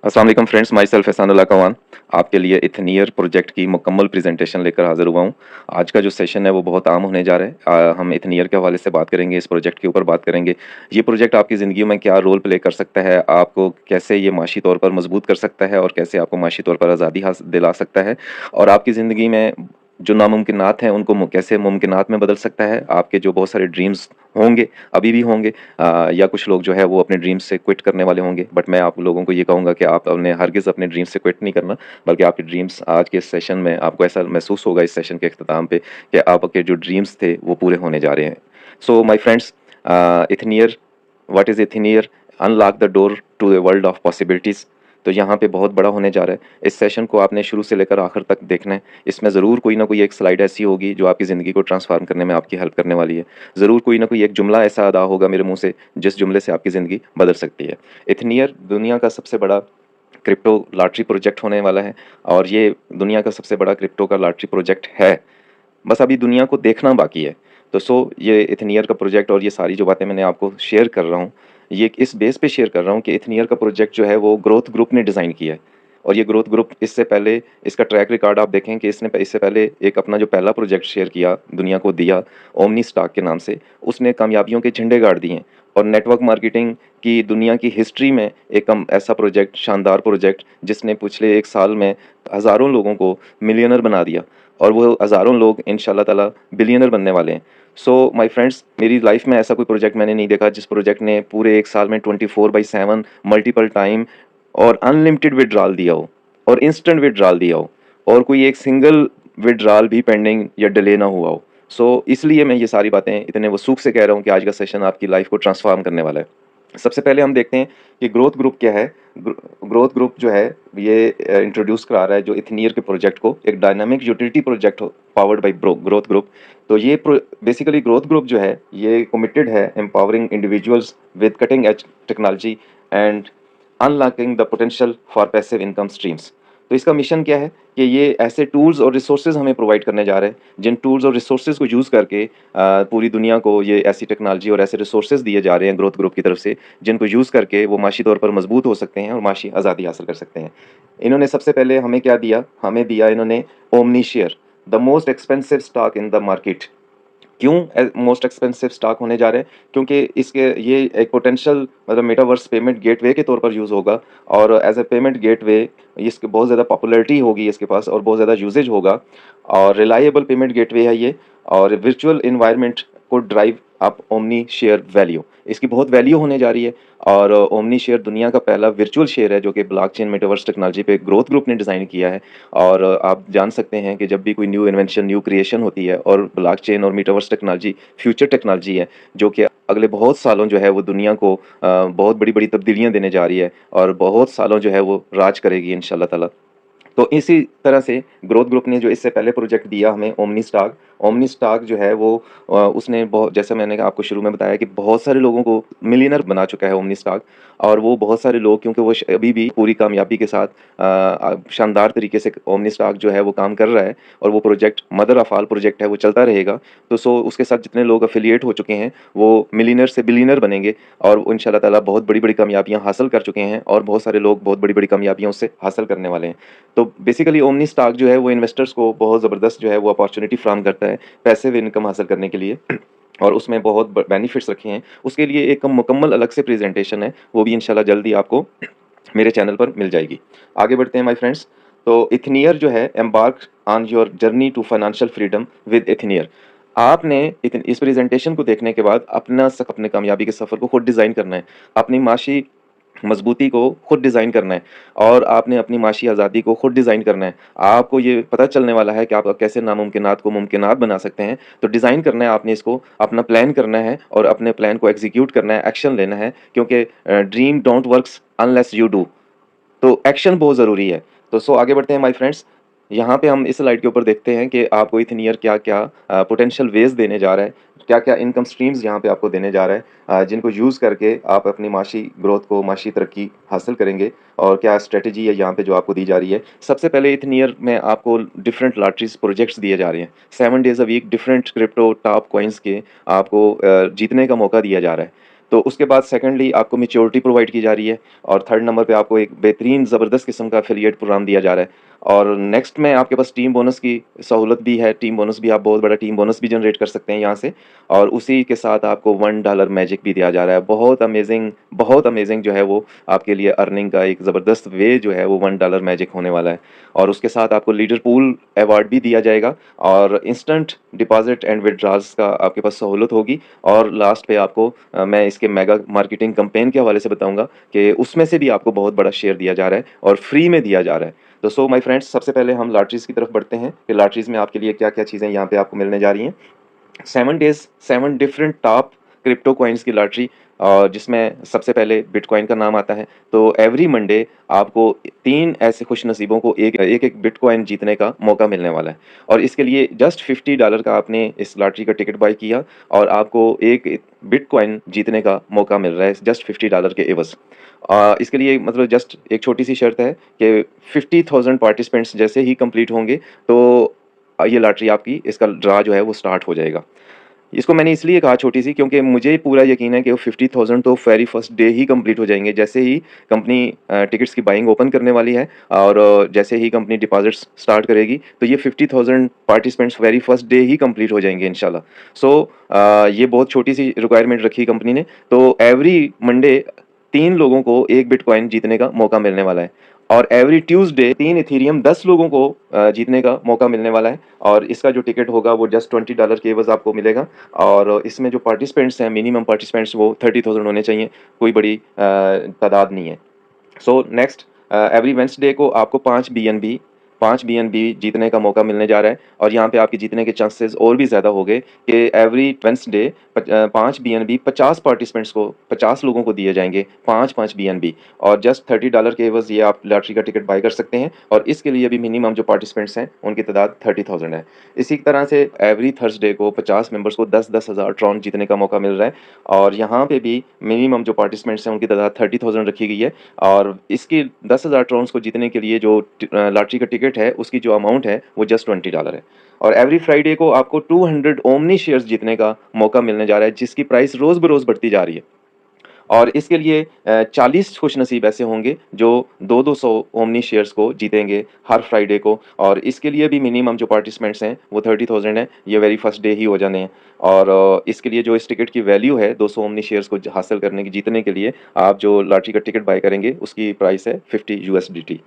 अस्सलाम वालेकुम friends, my self Ehsanullah कवान आपके लिए इथनियर प्रोजेक्ट की मुकम्मल प्रेजेंटेशन लेकर हाजिर हुआ हूँ। आज का जो सेशन है वो बहुत आम होने जा रहा है। हम इथनियर के हवाले से बात करेंगे, इस प्रोजेक्ट के ऊपर बात करेंगे। ये प्रोजेक्ट आपकी ज़िंदगी में क्या रोल प्ले कर सकता है, आपको कैसे ये माशी तौर पर मजबूत कर सकता है और कैसे आपको माशी तौर पर आज़ादी दिला सकता है, और आपकी ज़िंदगी में जो नामुमकिनात हैं उनको कैसे मुमकिनात में बदल सकता है। आपके जो बहुत सारे ड्रीम्स होंगे, अभी भी होंगे, या कुछ लोग जो है वो अपने ड्रीम्स से क्विट करने वाले होंगे, बट मैं आप लोगों को ये कहूँगा कि आप अपने हरगिज़ अपने ड्रीम्स से क्विट नहीं करना, बल्कि आपके ड्रीम्स आज के इस सेशन में आपको ऐसा महसूस होगा इस सेशन के अख्ताम पे कि आपके जो ड्रीम्स थे वो पूरे होने जा रहे हैं। So my friends, Ethnier, what is Ethnier? Unlock the door to the world of possibilities. तो यहाँ पे बहुत बड़ा होने जा रहा है। इस सेशन को आपने शुरू से लेकर आखिर तक देखना है। इसमें ज़रूर कोई ना कोई एक स्लाइड ऐसी होगी जो आपकी ज़िंदगी को ट्रांसफॉर्म करने में आपकी हेल्प करने वाली है। ज़रूर कोई ना कोई एक जुमला ऐसा अदा होगा मेरे मुंह से जिस जुमले से आपकी ज़िंदगी बदल सकती है। इथनियर दुनिया का सबसे बड़ा क्रिप्टो लॉटरी प्रोजेक्ट होने वाला है, और ये दुनिया का सबसे बड़ा क्रिप्टो का लॉटरी प्रोजेक्ट है। बस अभी दुनिया को देखना बाकी है। तो ये इथनियर का प्रोजेक्ट और ये सारी जो बातें मैंने आपको शेयर कर रहा हूँ, ये इस बेस पे शेयर कर रहा हूँ कि इथनियर का प्रोजेक्ट जो है वो ग्रोथ ग्रुप ने डिज़ाइन किया है। और ये ग्रोथ ग्रुप इससे पहले, इसका ट्रैक रिकॉर्ड आप देखें कि इससे पहले एक अपना जो पहला प्रोजेक्ट शेयर किया, दुनिया को दिया, ओमनी स्टॉक के नाम से, उसने कामयाबियों के झंडे गाड़ दिए हैं। और नेटवर्क मार्केटिंग की दुनिया की हिस्ट्री में एक ऐसा प्रोजेक्ट, शानदार प्रोजेक्ट, जिसने पिछले 1 साल में हज़ारों लोगों को मिलियनर बना दिया, और वो हज़ारों लोग इंशाल्लाह ताला बिलियनर बनने वाले हैं। सो माय फ्रेंड्स, मेरी लाइफ में ऐसा कोई प्रोजेक्ट मैंने नहीं देखा जिस प्रोजेक्ट ने पूरे 1 साल में 24/7 मल्टीपल टाइम और अनलिमिटेड विथड्रॉल दिया हो, और इंस्टेंट विथड्रॉल दिया हो, और कोई एक सिंगल विथड्रॉल भी पेंडिंग या डिले ना हुआ हो। इसलिए मैं ये सारी बातें इतने वसूख से कह रहा हूँ कि आज का सेशन आपकी लाइफ को ट्रांसफॉर्म करने वाला है। सबसे पहले हम देखते हैं कि ग्रोथ ग्रुप क्या है। ग्रोथ ग्रुप जो है ये इंट्रोड्यूस करा रहा है जो इथनियर के प्रोजेक्ट को, एक dynamic utility project powered by growth group. तो ये बेसिकली ग्रोथ ग्रुप जो है ये कमिटेड है empowering individuals with cutting edge technology and unlocking the potential for passive income streams. तो इसका मिशन क्या है कि ये ऐसे टूल्स और रिसोर्सेज हमें प्रोवाइड करने जा रहे हैं जिन टूल्स और रिसोर्सेज को यूज़ करके पूरी दुनिया को ये ऐसी टेक्नोलॉजी और ऐसे रिसोर्सेज दिए जा रहे हैं ग्रोथ ग्रुप की तरफ से, जिनको यूज़ करके वो माशी तौर पर मजबूत हो सकते हैं और माशी आज़ादी हासिल कर सकते हैं। इन्होंने सबसे पहले हमें क्या दिया? हमें दिया इन्होंने omni share, the most expensive stock in the market. क्यों मोस्ट एक्सपेंसिव स्टॉक होने जा रहे हैं? क्योंकि इसके ये एक पोटेंशियल मतलब मेटावर्स पेमेंट गेटवे के तौर पर यूज़ होगा, और एज ए पेमेंट गेटवे इसकी बहुत ज़्यादा पॉपुलैरिटी होगी इसके पास, और बहुत ज़्यादा यूजेज होगा, और रिलायबल पेमेंट गेटवे है ये, और वर्चुअल इन्वायरमेंट को drive up omni share value. इसकी बहुत वैल्यू होने जा रही है, और ओमनी शेयर दुनिया का पहला वर्चुअल शेयर है जो कि ब्लॉकचेन मेटावर्स टेक्नोलॉजी पे ग्रोथ ग्रुप ने डिज़ाइन किया है। और आप जान सकते हैं कि जब भी कोई न्यू इन्वेंशन, न्यू क्रिएशन होती है, और ब्लॉकचेन और मेटावर्स टेक्नोलॉजी फ्यूचर टेक्नोलॉजी है जो कि अगले बहुत सालों जो है वो दुनिया को बहुत बड़ी-बड़ी तब्दीलियाँ देने जा रही है, और बहुत सालों जो है वो राज करेगी इंशाल्लाह ताला। तो इसी तरह से ग्रोथ ग्रुप ने जो इससे पहले प्रोजेक्ट दिया हमें ओमनी स्टॉक जो है वो उसने बहुत, जैसे मैंने आपको शुरू में बताया कि बहुत सारे लोगों को मिलियनर बना चुका है ओमनी स्टॉक। और वो बहुत सारे लोग, क्योंकि वो अभी भी पूरी कामयाबी के साथ शानदार तरीके से ओमनी स्टॉक जो है वो काम कर रहा है, और वो project mother of all project है, वो चलता रहेगा। तो उसके साथ जितने लोग अफिलिएट हो चुके हैं वो मिलियनर से बिलियनर बनेंगे, और वो इंशाल्लाह ताला बहुत बड़ी-बड़ी कामयाबियाँ हासिल कर चुके हैं, और बहुत सारे लोग बहुत बड़ी-बड़ी कामयाबियाँ उससे हासिल करने वाले हैं। तो बेसिकली ओमनी स्टॉक जो है वो इन्वेस्टर्स को बहुत ज़बरदस्त जो है वो अपॉर्चुनिटी फ्राहम करता है पैसिव इनकम हासिल करने के लिए, और उसमें बहुत बेनिफिट्स रखे हैं। उसके लिए एक मुकम्मल अलग से प्रेजेंटेशन है, वो भी इंशाल्लाह जल्दी आपको मेरे चैनल पर मिल जाएगी। आगे बढ़ते हैं माय फ्रेंड्स। तो इथनियर जो है, embark on your journey to financial freedom with Ethnier. आपने इस प्रेजेंटेशन को देखने के बाद अपने कामयाबी के सफ़र को खुद डिज़ाइन करना है, अपनी माशी मजबूती को खुद डिज़ाइन करना है, और आपने अपनी माशी आज़ादी को खुद डिज़ाइन करना है। आपको ये पता चलने वाला है कि आप कैसे नामुमकिनात को मुमकिनात बना सकते हैं। तो डिज़ाइन करना है आपने इसको, अपना प्लान करना है, और अपने प्लान को एग्जीक्यूट करना है, एक्शन लेना है, क्योंकि dream don't works unless you do. तो एक्शन बहुत ज़रूरी है। तो आगे बढ़ते हैं माय फ्रेंड्स। यहाँ पे हम इस स्लाइड के ऊपर देखते हैं कि आपको इथनियर क्या-क्या पोटेंशियल वेज़ देने जा रहा है, क्या-क्या इनकम स्ट्रीम्स यहाँ पे आपको देने जा रहा है, जिनको यूज़ करके आप अपनी माशी ग्रोथ को, माशी तरक्की हासिल करेंगे, और क्या स्ट्रैटेजी है यहाँ पे जो आपको दी जा रही है। सबसे पहले इथनियर में आपको डिफरेंट लॉटरीज़ प्रोजेक्ट्स दिए जा रहे हैं। 7 days a week different crypto top coins के आपको जीतने का मौका दिया जा रहा है। तो उसके बाद सेकंडली आपको मैच्योरिटी प्रोवाइड की जा रही है, और थर्ड नंबर पे आपको एक बेहतरीन ज़बरदस्त किस्म का एफिलिएट प्रोग्राम दिया जा रहा है। और नेक्स्ट में आपके पास टीम बोनस की सहूलत भी है। टीम बोनस भी, आप बहुत बड़ा टीम बोनस भी जनरेट कर सकते हैं यहाँ से, और उसी के साथ आपको $1 मैजिक भी दिया जा रहा है। बहुत अमेजिंग जो है वो आपके लिए अर्निंग का एक ज़बरदस्त वे जो है वो $1 मैजिक होने वाला है। और उसके साथ आपको लीडर पूल अवार्ड भी दिया जाएगा, और इंस्टेंट डिपॉजिट एंड विड्रॉल्स का आपके पास सहूलत होगी। और लास्ट पे आपको मैं इसके मेगा मार्केटिंग कैंपेन के हवाले से बताऊंगा कि उसमें से भी आपको बहुत बड़ा शेयर दिया जा रहा है और फ्री में दिया जा रहा है। तो सो माय फ्रेंड्स, सबसे पहले हम लॉटरीज़ की तरफ बढ़ते हैं कि लॉटरीज़ में आपके लिए क्या-क्या चीज़ें यहाँ पे आपको मिलने जा रही हैं। 7 days 7 different top crypto coins की लॉटरी, और जिसमें सबसे पहले बिटकॉइन का नाम आता है। तो एवरी मंडे आपको 3 ऐसे खुश नसीबों को एक बिटकॉइन जीतने का मौका मिलने वाला है, और इसके लिए जस्ट $50 का आपने इस लॉटरी का टिकट बाय किया और आपको एक बिटकॉइन जीतने का मौका मिल रहा है जस्ट $50 के एवज़। इसके लिए मतलब जस्ट एक छोटी-सी शर्त है कि 50,000 पार्टिसिपेंट्स जैसे ही कंप्लीट होंगे, तो ये लॉटरी आपकी, इसका ड्रा जो है वो स्टार्ट हो जाएगा। इसको मैंने इसलिए कहा छोटी-सी, क्योंकि मुझे पूरा यकीन है कि वो 50,000 तो वेरी फर्स्ट डे ही कंप्लीट हो जाएँगे। जैसे ही कंपनी टिकट्स की बाइंग ओपन करने वाली है, और जैसे ही कंपनी डिपॉज़िट्स स्टार्ट करेगी, तो ये 50,000 पार्टिसिपेंट्स वेरी फर्स्ट डे ही कंप्लीट हो जाएँगे इंशाल्लाह। सो ये बहुत छोटी-सी रिक्वायरमेंट रखी कंपनी ने। तो एवरी मंडे 3 लोगों को 1 बिटकॉइन जीतने का मौका मिलने वाला है, और एवरी ट्यूसडे 3 इथेरियम 10 लोगों को जीतने का मौका मिलने वाला है, और इसका जो टिकट होगा वो जस्ट $20 के एवज़ आपको मिलेगा। और इसमें जो पार्टिसिपेंट्स हैं, मिनिमम पार्टिसिपेंट्स वो 30,000 होने चाहिए, कोई बड़ी तादाद नहीं है। सो नेक्स्ट, एवरी वेडनेसडे को आपको 5 बीएनबी जीतने का मौका मिलने जा रहा है, और यहाँ पे आपके जीतने के चांसेस और भी ज़्यादा हो गए कि एवरी वेडनेसडे 5 बीएनबी 50 पार्टिसिपेंट्स को, 50 लोगों को दिए जाएंगे 5-5 बीएनबी, और जस्ट $30 के एवज़ ये आप लॉटरी का टिकट बाय कर सकते हैं, और इसके लिए भी मिनिमम जो पार्टिसिपेंट्स हैं उनकी तादाद 30,000 है। इसी तरह से एवरी थर्सडे को 50 मेंबर्स को 10-10 हज़ार ट्रॉन जीतने का मौका मिल रहा है, और यहाँ पे भी मिनिमम जो पार्टिसिपेंट्स हैं उनकी तादाद 30,000 रखी गई है, और इसकी 10,000 ट्रॉन्स को जीतने के लिए जो लॉटरी का टिकट है उसकी जो अमाउंट है वो जस्ट $20 है। और एवरी फ्राइडे को आपको 200 ओमनी शेयर्स जीतने का मौका मिलने जा रहा है, जिसकी प्राइस रोज़ बरोज़ बढ़ती जा रही है। और इसके लिए 40 खुशनसीब ऐसे होंगे जो 2-200 ओमनी शेयर्स को जीतेंगे हर फ्राइडे को, और इसके लिए भी मिनिमम जो पार्टिसिपेंट्स हैं वो 30,000 हैं, ये वेरी फर्स्ट डे ही हो जाने हैं। और इसके लिए जो इस टिकट की वैल्यू है 200 ओमनी शेयर्स को हासिल करने की, जीतने के लिए आप जो लॉटरी का टिकट बाय करेंगे उसकी प्राइस है $50।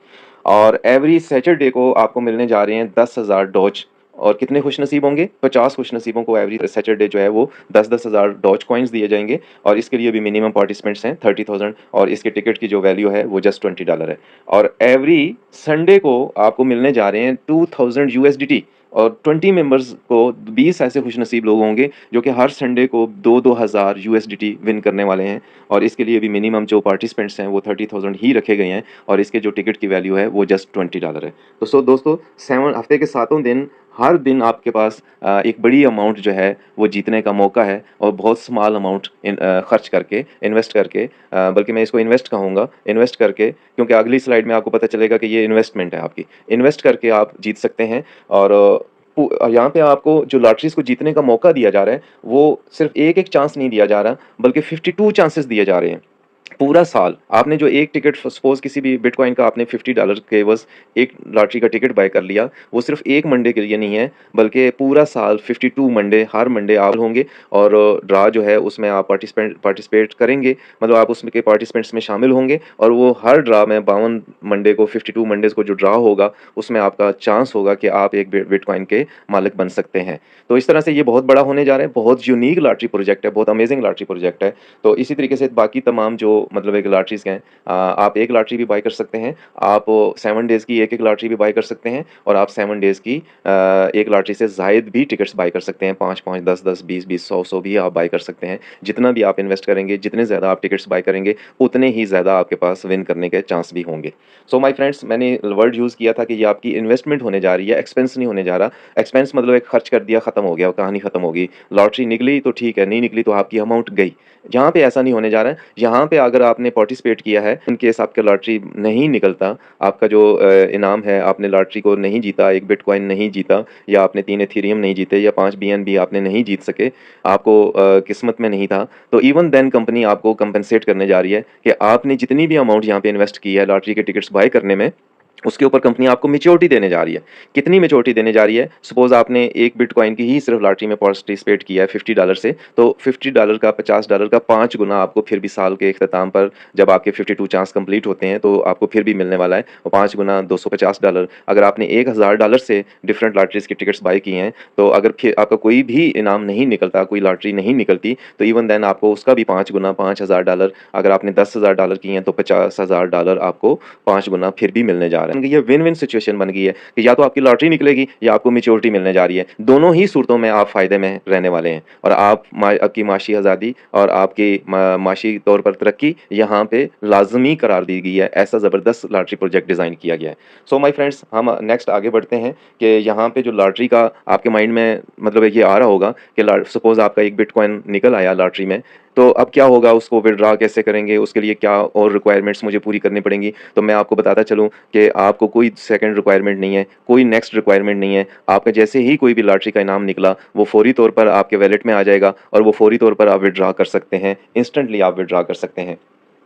और एवरी सैटरडे को आपको मिलने जा रहे हैं 10,000 डॉज, और कितने खुशनसीब होंगे? 50 खुशनसीबों को एवरी सैटरडे जो है वो 10-10 हज़ार डॉज कॉइन्स दिए जाएंगे, और इसके लिए भी मिनिमम पार्टिसिपेंट्स हैं 30,000, और इसके टिकट की जो वैल्यू है वो जस्ट $20 है। और एवरी संडे को आपको मिलने जा रहे हैं 2000 यूएसडीटी, और 20 मेंबर्स को 20 ऐसे खुशनसीब लोग होंगे जो कि हर संडे को 2-2 हज़ार यूएसडीटी विन करने वाले हैं, और इसके लिए भी मिनिमम जो पार्टिसिपेंट्स हैं वो 30,000 ही रखे गए हैं, और इसके जो टिकट की वैल्यू है वो जस्ट $20 है। तो सो दोस्तों, 7 हफ्ते के 7 दिन, हर दिन आपके पास एक बड़ी अमाउंट जो है वो जीतने का मौका है, और बहुत स्मॉल अमाउंट खर्च करके, इन्वेस्ट करके, बल्कि मैं इसको इन्वेस्ट कहूँगा, इन्वेस्ट करके, क्योंकि अगली स्लाइड में आपको पता चलेगा कि ये इन्वेस्टमेंट है आपकी, इन्वेस्ट करके आप जीत सकते हैं। और यहाँ पे आपको जो लॉटरीज़ को जीतने का मौका दिया जा रहा है वो सिर्फ एक-एक चांस नहीं दिया जा रहा, बल्कि 52 चांसेस दिए जा रहे हैं। पूरा साल आपने जो एक टिकट, सपोज़ किसी भी बिटकॉइन का आपने $50 के एवज़ एक लॉटरी का टिकट बाय कर लिया, वो सिर्फ़ एक मंडे के लिए नहीं है, बल्कि पूरा साल 52 मंडे, हर मंडे आप होंगे, और ड्रा जो है उसमें आप पार्टिसिपेट करेंगे, मतलब आप उसमें के पार्टिसिपेंट्स में शामिल होंगे, और वो हर ड्रा में 52 मंडे को, 52 मंडेज़ को जो ड्रा होगा उसमें आपका चांस होगा कि आप एक बिटकॉइन के मालिक बन सकते हैं। तो इस तरह से ये बहुत बड़ा होने जा रहा है, बहुत यूनिक लॉटरी प्रोजेक्ट है, बहुत अमेजिंग लॉटरी प्रोजेक्ट है। तो इसी तरीके से बाकी तमाम जो मतलब एक लॉटरीज़ हैं, आप एक लॉटरी भी बाय कर सकते हैं, आप 7 डेज़ की एक-एक लॉटरी भी बाय कर सकते हैं, और आप 7 डेज़ की एक लॉटरी से ज़ायद भी टिकट्स बाय कर सकते हैं, 5-5, 10-10, 20-20, 100-100 भी आप बाय कर सकते हैं। जितना भी आप इन्वेस्ट करेंगे, जितने ज़्यादा आप टिकट्स बाय करेंगे, उतने ही ज़्यादा आपके पास विन करने के चांस भी होंगे। सो माय फ्रेंड्स, मैंने वर्ड यूज़ किया था कि ये आपकी इन्वेस्टमेंट होने जा रही है, एक्सपेंस नहीं होने जा रहा। एक्सपेंस मतलब एक खर्च कर दिया, खत्म हो गया, कहानी खत्म हो गई। लॉटरी निकली तो ठीक है, नहीं निकली तो आपकी अमाउंट गई। यहाँ पे ऐसा नहीं होने जा रहा है। यहाँ पे अगर आपने पार्टिसिपेट किया है, इन केस आपका लॉटरी नहीं निकलता, आपका जो इनाम है, आपने लॉटरी को नहीं जीता, 1 बिटकॉइन नहीं जीता, या आपने 3 एथेरियम नहीं जीते, या 5 बीएनबी आपने नहीं जीत सके, आपको किस्मत में नहीं था, तो इवन देन कंपनी आपको कंपनसेट करने जा रही है कि आपने जितनी भी अमाउंट यहाँ पे इन्वेस्ट की है लॉटरी के टिकट्स बाय करने में, उसके ऊपर कंपनी आपको मैच्योरिटी देने जा रही है। कितनी मैच्योरिटी देने जा रही है? सपोज़ आपने 1 बिटकॉइन की ही सिर्फ लॉटरी में पार्टिसिपेट किया है $50 से, तो $50 का, $50 का 5 गुना आपको फिर भी साल के इख्तिताम पर, जब आपके 52 चांस कंप्लीट होते हैं, तो आपको फिर भी मिलने वाला है। और 5 गुना $250, अगर आपने $1000 से डिफरेंट लॉटरीज़ की टिकट्स बाय किए हैं, तो अगर फिर आपका कोई भी इनाम नहीं निकलता, कोई लॉटरी नहीं निकलती, तो इवन देन आपको उसका भी 5 गुना $5000, अगर आपने $10,000 किए हैं, तो $50,000 आपको 5 गुना फिर भी मिलने जा रहा है। ये विन-विन सिचुएशन बन गई है कि या तो आपकी लॉटरी निकलेगी या आपको मैच्योरिटी मिलने जा रही है। दोनों ही सूरतों में आप फ़ायदे में रहने वाले हैं, और आपकी माशी आज़ादी और आपकी माशी तौर पर तरक्की यहाँ पे लाज़मी करार दी गई है। ऐसा ज़बरदस्त लॉटरी प्रोजेक्ट डिज़ाइन किया गया है। सो माय फ्रेंड्स, हम नेक्स्ट आगे बढ़ते हैं कि यहाँ पे जो लॉटरी का आपके माइंड में मतलब ये आ रहा होगा कि सपोज़ आपका 1 बिटकॉइन निकल आया लॉटरी में, तो अब क्या होगा, उसको विथड्रॉ कैसे करेंगे, उसके लिए क्या और रिक्वायरमेंट्स मुझे पूरी करनी पड़ेंगी। तो मैं आपको बताता चलूँ कि आपको कोई सेकंड रिक्वायरमेंट नहीं है, कोई नेक्स्ट रिक्वायरमेंट नहीं है। आपका जैसे ही कोई भी लॉटरी का इनाम निकला, वो फौरी तौर पर आपके वॉलेट में आ जाएगा, और वो फौरी तौर पर आप विथड्रॉ कर सकते हैं, इंस्टेंटली आप विथड्रॉ कर सकते हैं।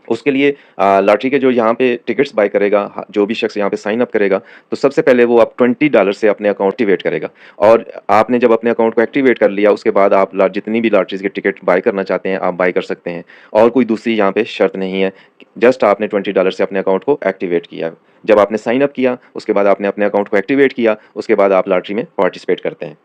उसके लिए लॉटरी के जो यहाँ पे टिकट्स बाय करेगा, जो भी शख्स यहाँ पे साइन अप करेगा, तो सबसे पहले वो आप $20 से अपने अकाउंट एक्टिवेट करेगा, और आपने जब अपने अकाउंट को एक्टिवेट कर लिया, उसके बाद आप जितनी भी लॉटरीज के टिकट बाय करना चाहते हैं, आप बाय कर सकते हैं, और कोई दूसरी यहाँ पे शर्त नहीं है। जस्ट आपने $20 से अपने अकाउंट को एक्टिवेट किया। जब आपने साइन अप किया, उसके बाद आपने अपने अकाउंट को एक्टिवेट किया, उसके बाद आप लॉटरी में पार्टिसिपेट करते हैं।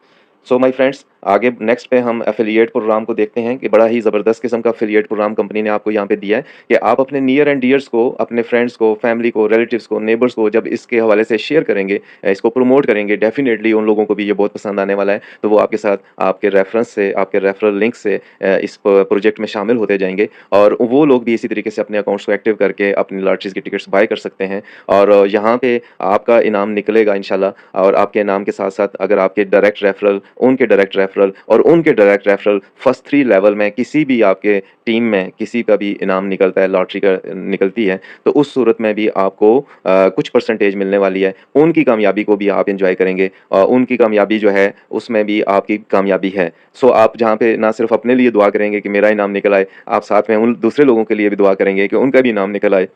सो माय फ्रेंड्स, आगे नेक्स्ट पे हम एफिलिएट प्रोग्राम को देखते हैं कि बड़ा ही ज़बरदस्त किस्म का एफिलिएट प्रोग्राम कंपनी ने आपको यहाँ पे दिया है कि आप अपने नियर एंड डियर्स को, अपने फ्रेंड्स को, फैमिली को, रिलेटिव्स को, नेबर्स को जब इसके हवाले से शेयर करेंगे, इसको प्रमोट करेंगे, डेफिनेटली उन लोगों को भी ये बहुत पसंद आने वाला है। तो वो आपके साथ आपके रेफरेंस से, आपके रेफरल लिंक से इस प्रोजेक्ट में शामिल होते जाएंगे, और वो लोग भी इसी तरीके से अपने अकाउंट्स को एक्टिव करके अपनी लॉटरीज की टिकट्स बाय कर सकते हैं, और यहाँ पे आपका इनाम निकलेगा इंशाल्लाह। और आपके इनाम के साथ साथ अगर आपके डायरेक्ट रेफरल, उनके डायरेक्ट रेफरल और उनके डायरेक्ट रेफरल फर्स्ट 3 लेवल में किसी भी आपके टीम में किसी का भी इनाम निकलता है, लॉटरी का निकलती है, तो उस सूरत में भी आपको कुछ परसेंटेज मिलने वाली है। उनकी कामयाबी को भी आप एंजॉय करेंगे, और उनकी कामयाबी जो है उसमें भी आपकी कामयाबी है। सो आप जहाँ पे ना सिर्फ अपने लिए दुआ करेंगे कि मेरा इनाम निकल आए, आप साथ में उन दूसरे लोगों के लिए भी दुआ करेंगे कि उनका भी इनाम निकल आए,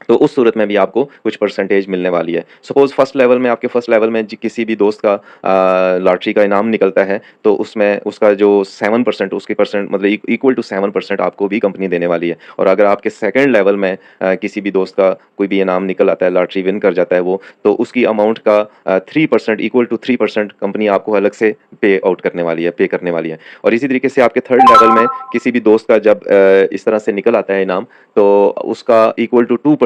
तो उस सूरत में भी आपको कुछ परसेंटेज मिलने वाली है। सपोज़ फर्स्ट लेवल में, आपके फर्स्ट लेवल में किसी भी दोस्त का लॉटरी का इनाम निकलता है, तो उसमें उसका जो 7%, उसकी परसेंट मतलब इक्वल टू 7% आपको भी कंपनी देने वाली है। और अगर आपके सेकंड लेवल में किसी भी दोस्त का कोई भी इनाम निकल आता है, लॉटरी विन कर जाता है वो, तो उसकी अमाउंट का 3%, इक्वल टू 3% कंपनी आपको अलग से पे आउट करने वाली है, पे करने वाली है। और इसी तरीके से आपके थर्ड लेवल में किसी भी दोस्त का जब इस तरह से निकल आता है इनाम, तो उसका इक्वल टू 2%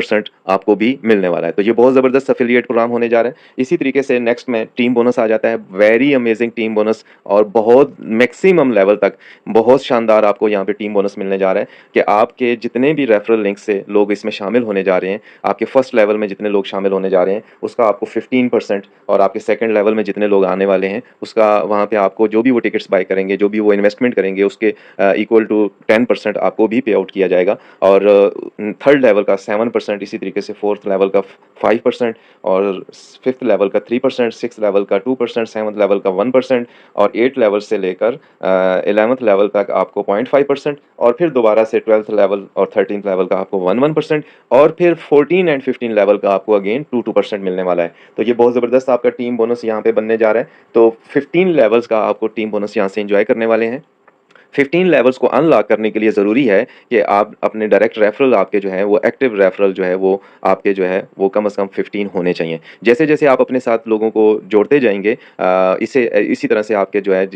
आपको भी मिलने वाला है। तो ये बहुत ज़बरदस्त एफिलिएट प्रोग्राम होने जा रहा है। इसी तरीके से नेक्स्ट में टीम बोनस आ जाता है, वेरी अमेजिंग टीम बोनस, और बहुत मैक्सिमम लेवल तक बहुत शानदार आपको यहाँ पे टीम बोनस मिलने जा रहा है कि आपके जितने भी रेफरल लिंक से लोग इसमें शामिल होने जा रहे हैं, आपके फर्स्ट लेवल में जितने लोग शामिल होने जा रहे हैं, उसका आपको 15%, और आपके सेकंड लेवल में जितने लोग आने वाले हैं, उसका वहाँ पे आपको जो भी वो टिकट्स बाय करेंगे, जो भी वो इन्वेस्टमेंट करेंगे, उसके इक्वल टू 10% आपको भी पे आउट किया जाएगा। और थर्ड लेवल का 7%, इसी तरीके से फोर्थ लेवल का 5%, और फिफ्थ लेवल का 3%, सिक्स लेवल का 2%, सेवन्थ लेवल का 1%, और 8 लेवल से लेकर 11th लेवल तक आपको 0.5%, और फिर दोबारा से 12th लेवल और 13th लेवल का आपको 1% और फिर 14 एंड 15 लेवल का आपको अगेन 2% मिलने वाला है। तो ये बहुत ज़बरदस्त आपका टीम बोनस यहाँ पे बनने जा रहा है। तो 15 लेवल्स का आपको टीम बोनस यहाँ से एंजॉय करने वाले हैं। 15 लेवल्स को अनलॉक करने के लिए ज़रूरी है कि आप अपने डायरेक्ट रेफरल, आपके जो है वो एक्टिव रेफरल जो है वो आपके जो है वो कम से कम 15 होने चाहिए। जैसे-जैसे आप अपने साथ लोगों को जोड़ते जाएँगे, इसी तरह से आपके जो है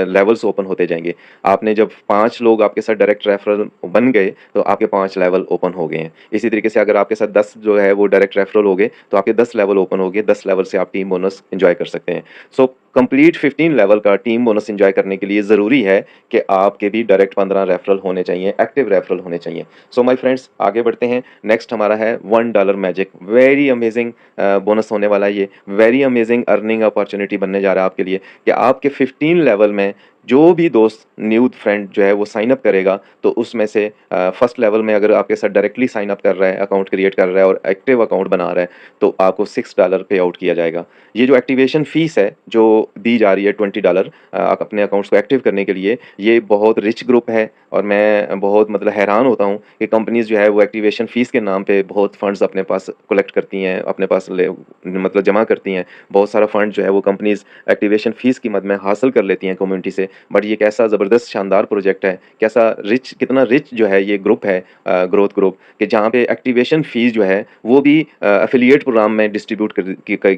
लेवल्स ओपन होते जाएँगे। आपने जब 5 लोग आपके साथ डायरेक्ट रेफरल बन गए, तो आपके 5 लेवल ओपन हो गए हैं। इसी तरीके से अगर आपके साथ 10 जो है वो डायरेक्ट रेफरल हो गए, तो आपके 10 लेवल ओपन हो गए, 10 लेवल से आप टीम बोनस एंजॉय कर सकते हैं। सो कंप्लीट 15 लेवल का टीम बोनस एंजॉय करने के लिए ज़रूरी है कि आपके भी डायरेक्ट 15 रेफरल होने चाहिए, एक्टिव रेफरल होने चाहिए। सो माय फ्रेंड्स, आगे बढ़ते हैं। नेक्स्ट हमारा है $1 मैजिक। वेरी अमेजिंग बोनस होने वाला है ये। वेरी अमेजिंग अर्निंग अपॉर्चुनिटी बनने जा रहा है आपके लिए कि आपके 15 लेवल में जो भी दोस्त न्यू फ्रेंड जो है वो साइन अप करेगा, तो उसमें से फर्स्ट लेवल में अगर आपके साथ डायरेक्टली साइन अप कर रहा है, अकाउंट क्रिएट कर रहा है और एक्टिव अकाउंट बना रहा है, तो आपको $6 पे आउट किया जाएगा। ये जो एक्टिवेशन फ़ीस है जो दी जा रही है $20 अपने अकाउंट्स को एक्टिव करने के लिए, ये बहुत रिच ग्रुप है और मैं बहुत मतलब हैरान होता हूँ कि कंपनीज़ जो है वो एक्टिवेशन फ़ीस के नाम पे बहुत फंड्स अपने पास कलेक्ट करती हैं, अपने पास ले मतलब जमा करती हैं। बहुत सारा फंड जो है वो कंपनीज़ एक्टिवेशन फ़ीस की मद में हासिल कर लेती हैं कम्युनिटी से। बट ये कैसा ज़बरदस्त शानदार प्रोजेक्ट है, कैसा रिच कितना रिच जो है ये ग्रुप है, ग्रोथ ग्रुप, कि जहाँ पे एक्टिवेशन फ़ीस जो है वो भी एफ़िलिएट प्रोग्राम में डिस्ट्रीब्यूट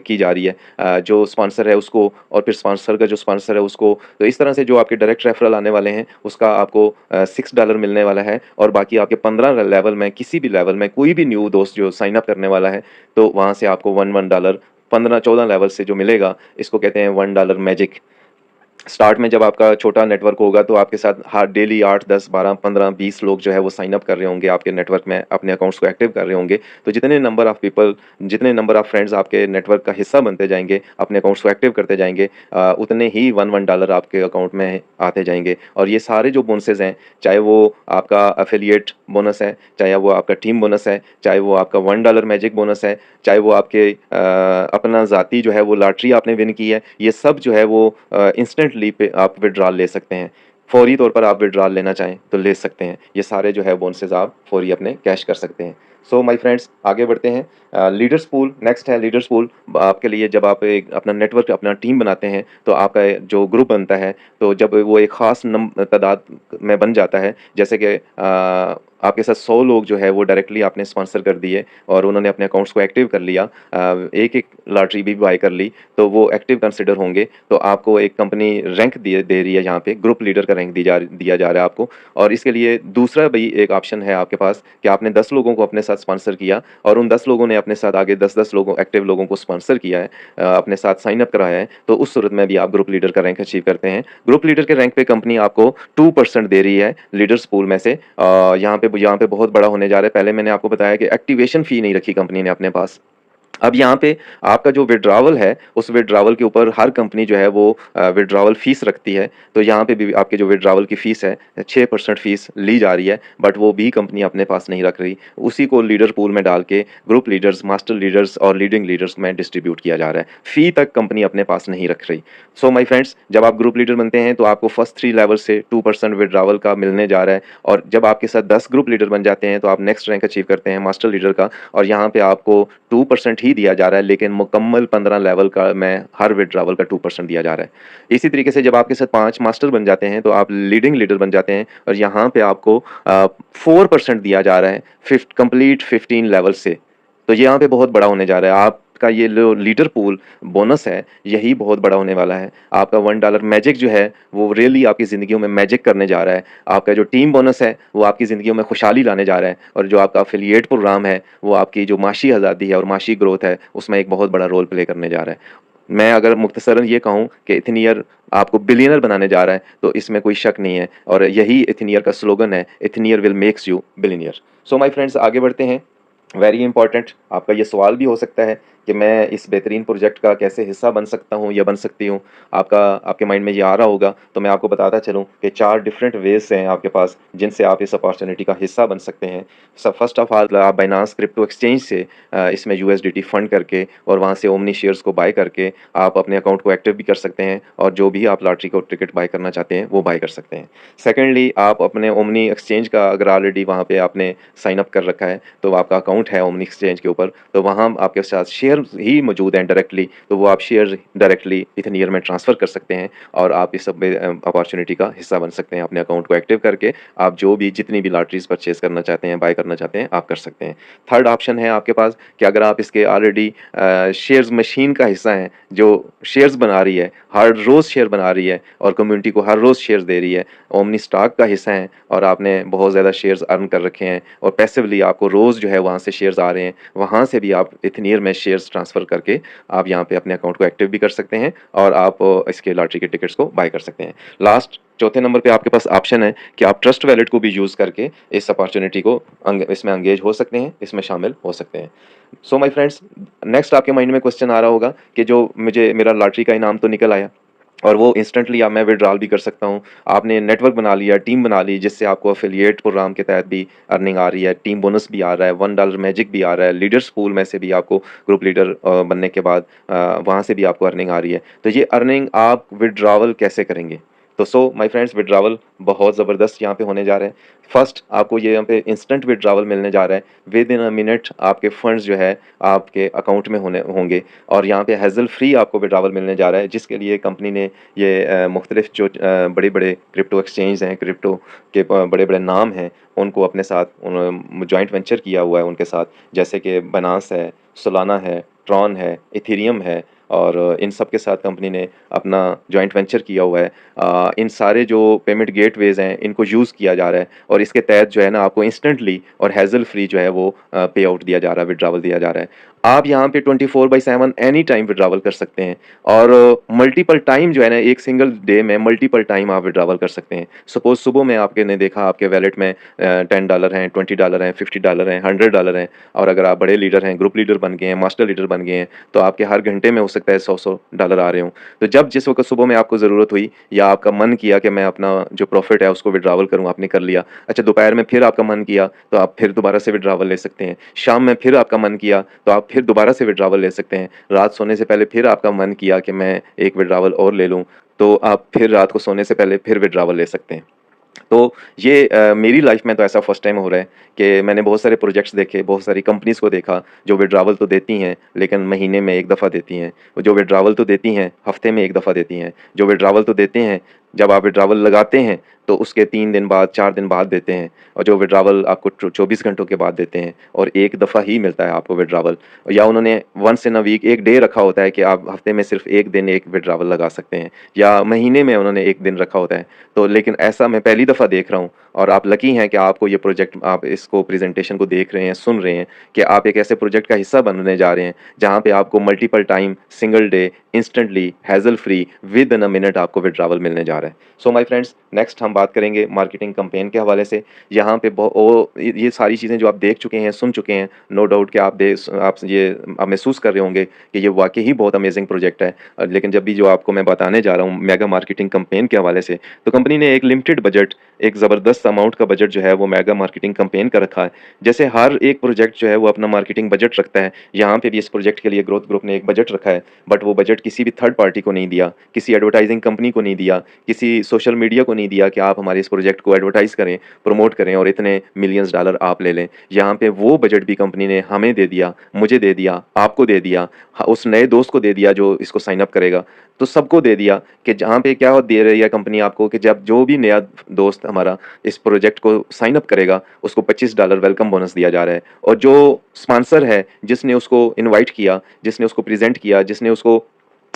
की जा रही है। जो स्पॉन्सर है उसको और फिर स्पॉन्सर का जो स्पॉन्सर है उसको। तो इस तरह से जो आपके डायरेक्ट रेफरल आने वाले हैं उसका आपको $6 मिलने वाला है, और बाकी आपके 15 लेवल में किसी भी लेवल में कोई भी न्यू दोस्त जो साइन अप करने वाला है, तो वहाँ से आपको 1 $15-14 लेवल से जो मिलेगा, इसको कहते हैं $1 मैजिक। स्टार्ट में जब आपका छोटा नेटवर्क होगा तो आपके साथ हर डेली 8, 10, 12, 15, 20 लोग जो है वो साइन अप कर रहे होंगे आपके नेटवर्क में, अपने अकाउंट्स को एक्टिव कर रहे होंगे। तो जितने नंबर ऑफ पीपल, जितने नंबर ऑफ फ्रेंड्स आपके नेटवर्क का हिस्सा बनते जाएंगे, अपने अकाउंट्स को एक्टिव करते जाएंगे, उतने ही $1 आपके अकाउंट में आते जाएंगे। और ये सारे जो बोनसेज हैं, चाहे वो आपका एफिलिएट बोनस है, चाहे वो आपका टीम बोनस है, चाहे वो आपका $1 मैजिक बोनस है, चाहे वो आपके अपना ज़ाती जो है वो लॉटरी आपने विन की है, ये सब जो है वो इंस्टेंटली पे आप विड्रॉल ले सकते हैं। फौरी तौर पर आप विड्रॉल लेना चाहें तो ले सकते हैं। ये सारे जो है बोनसेस आप फौरी अपने कैश कर सकते हैं। सो माय फ्रेंड्स, आगे बढ़ते हैं। लीडर्स पूल नेक्स्ट है। लीडर्स पूल आपके लिए, जब आप एक अपना नेटवर्क, अपना टीम बनाते हैं, तो आपका जो ग्रुप बनता है, तो जब वो एक ख़ास तादाद में बन जाता है, जैसे कि आपके साथ 100 लोग जो है वो डायरेक्टली आपने स्पॉन्सर कर दिए और उन्होंने अपने अकाउंट्स को एक्टिव कर लिया, एक-एक लॉटरी भी बाय कर ली, तो वो एक्टिव कंसिडर होंगे। तो आपको एक कंपनी रैंक दे रही है, यहाँ पे ग्रुप लीडर का रैंक दिया जा रहा है आपको। और इसके लिए दूसरा भी एक ऑप्शन है आपके पास कि आपने 10 लोगों को अपने साथ स्पॉन्सर किया और उन 10 लोगों ने अपने साथ आगे 10-10 लोगों, एक्टिव लोगों को स्पॉन्सर किया है, अपने साथ साइन अप कराया है, तो उस सूरत में भी आप ग्रुप लीडर का रैंक अचीव करते हैं। ग्रुप लीडर के रैंक पे कंपनी आपको 2% दे रही है लीडर्स पूल में से। यहाँ पे बहुत बड़ा होने जा रहा है। पहले मैंने आपको बताया कि एक्टिवेशन फ़ी नहीं रखी कंपनी ने अपने पास। अब यहाँ पे आपका जो विड्रॉवल है, उस विड्रॉवल के ऊपर हर कंपनी जो है वो विड्रॉवल फ़ीस रखती है। तो यहाँ पे भी आपके जो विड्रॉवल की फ़ीस है, 6% फ़ीस ली जा रही है, बट वो भी कंपनी अपने पास नहीं रख रही। उसी को लीडर पूल में डाल के ग्रुप लीडर्स, मास्टर लीडर्स और लीडिंग लीडर्स में डिस्ट्रीब्यूट किया जा रहा है। फ़ी तक कंपनी अपने पास नहीं रख रही। सो माय फ्रेंड्स, जब आप ग्रुप लीडर बनते हैं तो आपको फर्स्ट 3 लेवल से 2% विड्रॉवल का मिलने जा रहा है, और जब आपके साथ 10 ग्रुप लीडर बन जाते हैं तो आप नेक्स्ट रैंक अचीव करते हैं मास्टर लीडर का, और यहाँ पे आपको 2% ही दिया जा रहा है, लेकिन मुकम्मल 15 लेवल का में हर विड्रॉवल का 2% दिया जा रहा है। इसी तरीके से जब आपके साथ 5 मास्टर बन जाते हैं तो आप लीडिंग लीडर बन जाते हैं, और यहाँ पे आपको 4% दिया जा रहा है कंप्लीट 15 लेवल से। तो ये यहाँ पे बहुत बड़ा होने जा रहा है। आपका ये जो लीडर पूल बोनस है, यही बहुत बड़ा होने वाला है। आपका $1 मैजिक जो है वो रियली आपकी ज़िंदगियों में मैजिक करने जा रहा है। आपका जो टीम बोनस है वो आपकी ज़िंदगियों में खुशहाली लाने जा रहा है, और जो आपका एफिलिएट प्रोग्राम है वो आपकी जो माशी आज़ादी है और माशी ग्रोथ है उसमें एक बहुत बड़ा रोल प्ले करने जा रहा है। मैं अगर मुख्तसरन ये कहूँ कि इथनियर आपको बिलियनर बनाने जा रहा है, तो इसमें कोई शक नहीं है, और यही इथनियर का स्लोगन है, Ethnier will makes you billionaire. So my friends, आगे बढ़ते हैं। वेरी इंपॉर्टेंट, आपका ये सवाल भी हो सकता है कि मैं इस बेहतरीन प्रोजेक्ट का कैसे हिस्सा बन सकता हूँ या बन सकती हूँ। आपके माइंड में ये आ रहा होगा, तो मैं आपको बताता चलूँ कि 4 डिफरेंट वेज़ हैं आपके पास जिनसे आप इस अपॉर्चुनिटी का हिस्सा बन सकते हैं। फर्स्ट ऑफ ऑल, आप बाइनांस क्रिप्टो एक्सचेंज से इसमें यूएसडीटी फंड करके और वहाँ से ओमनी शेयर्स को बाय करके आप अपने अकाउंट को एक्टिव भी कर सकते हैं, और जो भी आप लॉटरी को टिकट बाय करना चाहते हैं वो बाय कर सकते हैं। सेकेंडली, आप अपने ओमनी एक्सचेंज का अगर ऑलरेडी वहाँ पे आपने साइन अप कर रखा है, तो आपका अकाउंट है ओमनी एक्सचेंज के ऊपर, तो वहाँ आपके साथ शेयर ही मौजूद हैं डायरेक्टली, तो वो आप शेयर डायरेक्टली इथनियर में ट्रांसफ़र कर सकते हैं, और आप इस अपॉर्चुनिटी का हिस्सा बन सकते हैं। अपने अकाउंट को एक्टिव करके आप जो भी जितनी भी लॉटरीज परचेज करना चाहते हैं, बाय करना चाहते हैं, आप कर सकते हैं। थर्ड ऑप्शन है आपके पास कि अगर आप इसके ऑलरेडी शेयर्स मशीन का हिस्सा हैं, जो शेयर्स बना रही है, हर रोज़ शेयर बना रही है और कम्युनिटी को हर रोज़ शेयर्स दे रही है, ओमनी स्टॉक का हिस्सा है, और आपने बहुत ज़्यादा शेयर्स अर्न कर रखे हैं और पैसिवली आपको रोज़ जो है वहाँ से शेयर्स आ रहे हैं, वहाँ से भी आप इथनियर में शेयर्स ट्रांसफ़र करके आप यहाँ पे अपने अकाउंट को एक्टिव भी कर सकते हैं, और आप इसके लॉटरी के टिकट्स को बाय कर सकते हैं। लास्ट चौथे नंबर पे आपके पास ऑप्शन है कि आप ट्रस्ट वैलेट को भी यूज़ करके इस अपॉर्चुनिटी को इसमें एंगेज हो सकते हैं, इसमें शामिल हो सकते हैं। सो माय फ्रेंड्स, नेक्स्ट आपके माइंड में क्वेश्चन आ रहा होगा कि जो मेरा लॉटरी का इनाम तो निकल आया, और वो इंस्टेंटली मैं विड्रॉल भी कर सकता हूँ। आपने नेटवर्क बना लिया, टीम बना ली, जिससे आपको एफिलिएट प्रोग्राम के तहत भी अर्निंग आ रही है, टीम बोनस भी आ रहा है, $1 मैजिक भी आ रहा है, लीडर्स पूल में से भी आपको ग्रुप लीडर बनने के बाद वहाँ से भी आपको अर्निंग आ रही है। तो ये अर्निंग आप विड्रॉवल कैसे करेंगे? तो माय फ्रेंड्स, विड्रॉवल बहुत ज़बरदस्त यहाँ पे होने जा रहे हैं। फर्स्ट आपको ये यहाँ पे इंस्टेंट विड्रॉवल मिलने जा रहा है। विद इन अ मिनट आपके फंड्स जो है आपके अकाउंट में होंगे और यहाँ पे हैज़ल फ्री आपको विड्रॉवल मिलने जा रहा है, जिसके लिए कंपनी ने ये मुख्तलिफ जो बड़े-बड़े क्रिप्टो एक्सचेंज हैं, क्रिप्टो के बड़े-बड़े नाम हैं, उनको अपने साथ जॉइंट वेंचर किया हुआ है उनके साथ, जैसे कि बाइनेंस है, सोलाना है, ट्रॉन है, इथेरियम है और इन सब के साथ कंपनी ने अपना जॉइंट वेंचर किया हुआ है। इन सारे जो पेमेंट गेटवेज़ हैं, इनको यूज़ किया जा रहा है और इसके तहत जो है ना आपको इंस्टेंटली और हैज़ल फ्री जो है वो पे आउट दिया जा रहा है, विड्रॉवल दिया जा रहा है। आप यहाँ पे 24/7 एनी टाइम विड्रॉवल कर सकते हैं और मल्टीपल टाइम जो है ना, एक सिंगल डे में मल्टीपल टाइम आप विड्रॉवल कर सकते हैं। सपोज़ सुबह में आपके ने देखा आपके वॉलेट में $10 हैं, $20 हैं, $50 हैं, $100 हैं और अगर आप बड़े लीडर हैं, ग्रुप लीडर बन गए हैं, मास्टर लीडर बन गए हैं, तो आपके हर घंटे में हो सकता है $100 आ रहे हों। तो जब जिस वक़्त सुबह में आपको ज़रूरत हुई या आपका मन किया कि मैं अपना जो प्रॉफ़िट है उसको विड्रॉवल करूँ, आपने कर लिया। अच्छा, दोपहर में फिर आपका मन किया तो आप फिर दोबारा से विड्रॉवल ले सकते हैं। शाम में फिर आपका मन किया तो आप फिर दोबारा से विड्रॉवल ले सकते हैं। रात सोने से पहले फिर आपका मन किया कि मैं एक विड्रॉवल और ले लूँ, तो आप फिर रात को सोने से पहले फिर विड्रॉवल ले सकते हैं। तो ये मेरी लाइफ में तो ऐसा फर्स्ट टाइम हो रहा है कि मैंने बहुत सारे प्रोजेक्ट्स देखे, बहुत सारी कंपनीज़ को देखा जो विड्रॉवल तो देती हैं, लेकिन महीने में 1 दफ़ा देती हैं। जो विड्रॉवल तो देती हैं, हफ़्ते में 1 दफ़ा देती हैं। जो विड्रॉवल तो देते हैं, जब आप विड्रॉवल लगाते हैं, तो उसके 3 दिन बाद, 4 दिन बाद देते हैं और जो विड्रॉवल आपको 24 घंटों के बाद देते हैं और 1 दफ़ा ही मिलता है आपको विड्रॉवल। या उन्होंने once in a week 1 day रखा होता है कि आप हफ़्ते में सिर्फ़ 1 दिन 1 विड्रॉवल लगा सकते हैं या महीने में उन्होंने 1 दिन रखा होता है। तो लेकिन ऐसा मैं पहली दफ़ा देख रहा हूँ और आप लकी हैं कि आपको ये प्रोजेक्ट, आप इसको प्रेजेंटेशन को देख रहे हैं, सुन रहे हैं कि आप एक ऐसे प्रोजेक्ट का हिस्सा बनने जा रहे हैं जहाँ पे आपको multiple time, single day, instantly, hassle free, with in a minute आपको विड्रॉवल मिलने जा रहा है। सो माय फ्रेंड्स, नेक्स्ट हम बात करेंगे मार्केटिंग कैंपेन के हवाले से। यहाँ पे ये सारी चीज़ें जो आप देख चुके हैं, सुन चुके हैं, नो डाउट कि आप महसूस कर रहे होंगे कि ये वाकई ही बहुत अमेजिंग प्रोजेक्ट है। लेकिन जब भी जो आपको मैं बताने जा रहा हूँ मेगा मार्केटिंग कैंपेन के हवाले से, तो कंपनी ने एक लिमिटेड बजट, एक ज़बरदस्त अमाउंट का बजट जो है वो मेगा मार्केटिंग कैंपेन का रखा है। जैसे हर एक प्रोजेक्ट जो है वो अपना मार्केटिंग बजट रखता है, यहाँ पे भी इस प्रोजेक्ट के लिए ग्रोथ ग्रुप ने एक बजट रखा है, बट वो बजट किसी भी थर्ड पार्टी को नहीं दिया, किसी एडवर्टाइजिंग कंपनी को नहीं दिया, किसी सोशल मीडिया को नहीं दिया कि आप हमारे इस प्रोजेक्ट को एडवर्टाइज़ करें, प्रमोट करें और इतने मिलियंस डॉलर आप ले लें। यहाँ पे वो बजट भी कंपनी ने हमें दे दिया, मुझे दे दिया, आपको दे दिया, उस नए दोस्त को दे दिया जो इसको साइन अप करेगा। तो सबको दे दिया कि जहाँ पे क्या दे रही है कंपनी आपको कि जब जो भी नया दोस्त हमारा इस प्रोजेक्ट को साइन अप करेगा, उसको $25 वेलकम बोनस दिया जा रहा है और जो स्पॉन्सर है, जिसने उसको इनवाइट किया, जिसने उसको प्रेज़ेंट किया, जिसने उसको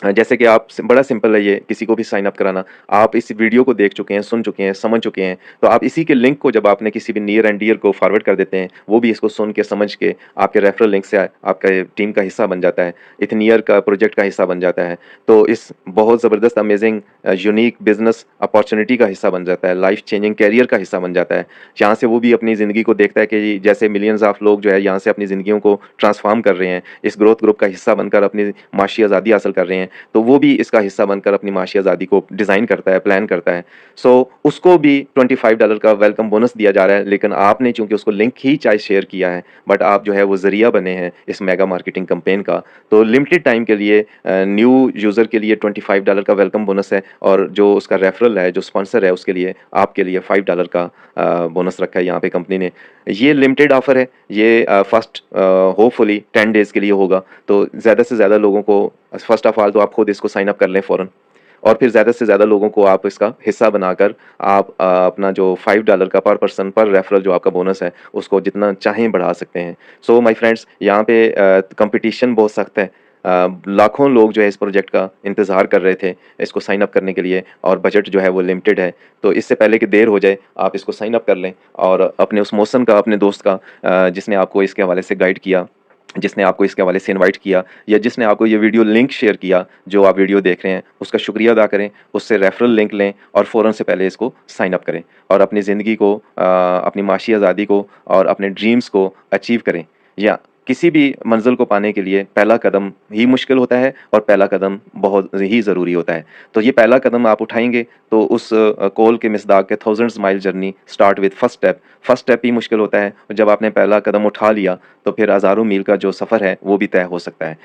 जैसे कि आप बड़ा सिंपल है ये किसी को भी साइन अप कराना। आप इस वीडियो को देख चुके हैं, सुन चुके हैं, समझ चुके हैं, तो आप इसी के लिंक को जब आपने किसी भी नियर एंड डियर को फॉरवर्ड कर देते हैं, वो भी इसको सुन के समझ के आपके रेफरल लिंक से आपका टीम का हिस्सा बन जाता है, इथनियर का प्रोजेक्ट का हिस्सा बन जाता है। तो इस बहुत ज़बरदस्त अमेजिंग यूनिक बिजनेस अपॉर्चुनिटी का हिस्सा बन जाता है, लाइफ चेंजिंग कैरियर का हिस्सा बन जाता है, जहाँ से वो भी अपनी ज़िंदगी को देखता है कि जैसे मिलियंस ऑफ लोग जो है यहाँ से अपनी ज़िंदगियों को ट्रांसफॉर्म कर रहे हैं, इस ग्रोथ ग्रुप का हिस्सा बनकर अपनी माशी आज़ादी हासिल कर रहे हैं, तो वो भी इसका हिस्सा बनकर अपनी माशी आज़ादी को डिज़ाइन करता है, प्लान करता है। उसको भी $25 का वेलकम बोनस दिया जा रहा है, लेकिन आपने चूँकि उसको लिंक ही चाहे शेयर किया है, बट आप जो है वो ज़रिया बने हैं इस मेगा मार्केटिंग कैंपेन का। तो लिमिटेड टाइम के लिए न्यू यूज़र के लिए $25 का वेलकम बोनस है और जो उसका रेफरल है, जो स्पॉन्सर है, उसके लिए आपके लिए $5 का बोनस रखा है यहाँ पे कंपनी ने। ये लिमिटेड ऑफ़र है, ये फर्स्ट होपफुली 10 डेज़ के लिए होगा। तो ज़्यादा से ज़्यादा लोगों को, फर्स्ट ऑफ ऑल तो आप खुद इसको साइन अप कर लें फ़ौरन और फिर ज़्यादा से ज़्यादा लोगों को आप इसका हिस्सा बनाकर आप अपना जो $5 का पर पर्सन पर रेफरल जो आपका बोनस है, उसको जितना चाहें बढ़ा सकते हैं। सो माय फ्रेंड्स, यहाँ पे कंपटीशन बहुत सख्त है। लाखों लोग जो है इस प्रोजेक्ट का इंतज़ार कर रहे थे इसको साइन अप करने के लिए और बजट जो है वो लिमिटेड है। तो इससे पहले कि देर हो जाए, आप इसको साइन अप कर लें और अपने उस मौसम का, अपने दोस्त का जिसने आपको इसके हवाले से गाइड किया, जिसने आपको इसके हवाले से इनवाइट किया या जिसने आपको ये वीडियो लिंक शेयर किया, जो आप वीडियो देख रहे हैं, उसका शुक्रिया अदा करें, उससे रेफरल लिंक लें और फ़ौरन से पहले इसको साइन अप करें और अपनी ज़िंदगी को, अपनी माशी आज़ादी को और अपने ड्रीम्स को अचीव करें। या किसी भी मंज़िल को पाने के लिए पहला कदम ही मुश्किल होता है और पहला कदम बहुत ही ज़रूरी होता है। तो ये पहला कदम आप उठाएँगे तो उस कौल के मिसदाक के thousands mile journey start with first step. First step ही मुश्किल होता है। जब आपने पहला कदम उठा लिया तो फिर हज़ारों मील का जो सफ़र है वो भी तय हो सकता है।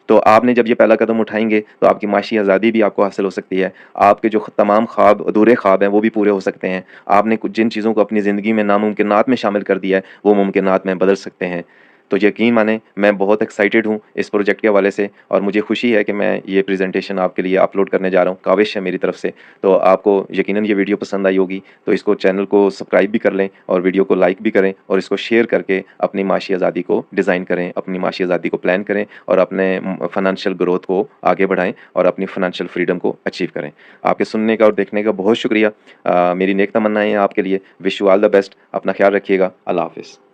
तो आपने जब ये पहला कदम उठाएँगे तो आपकी माशी आज़ादी भी आपको हासिल हो सकती है। आपके जो तमाम ख्वाब अधूरे ख्वाब हैं वो भी पूरे हो सकते हैं। आपने कुछ जिन चीज़ों को अपनी ज़िंदगी में नामुमकिनात में शामिल कर दिया है, वो मुमकिनात में बदल सकते हैं। तो यकीन मानें मैं बहुत एक्साइटेड हूँ इस प्रोजेक्ट के हवाले से और मुझे खुशी है कि मैं ये प्रेज़ेंटेशन आपके लिए अपलोड करने जा रहा हूँ। काविश है मेरी तरफ से। तो आपको यकीनन ये वीडियो पसंद आई होगी, तो इसको चैनल को सब्सक्राइब भी कर लें और वीडियो को लाइक भी करें और इसको शेयर करके अपनी माशी आज़ादी को डिज़ाइन करें, अपनी माशी आज़ादी को प्लान करें और अपने फ़ाइनेंशियल ग्रोथ को आगे बढ़ाएँ और अपनी फ़ाइनेंशियल फ्रीडम को अचीव करें। आपके सुनने का और देखने का बहुत शुक्रिया। मेरी नेक तमन्नाएँ हैं आपके लिए। Wish you all the best. अपना ख़्याल रखिएगा। अल्लाह हाफ़िज़।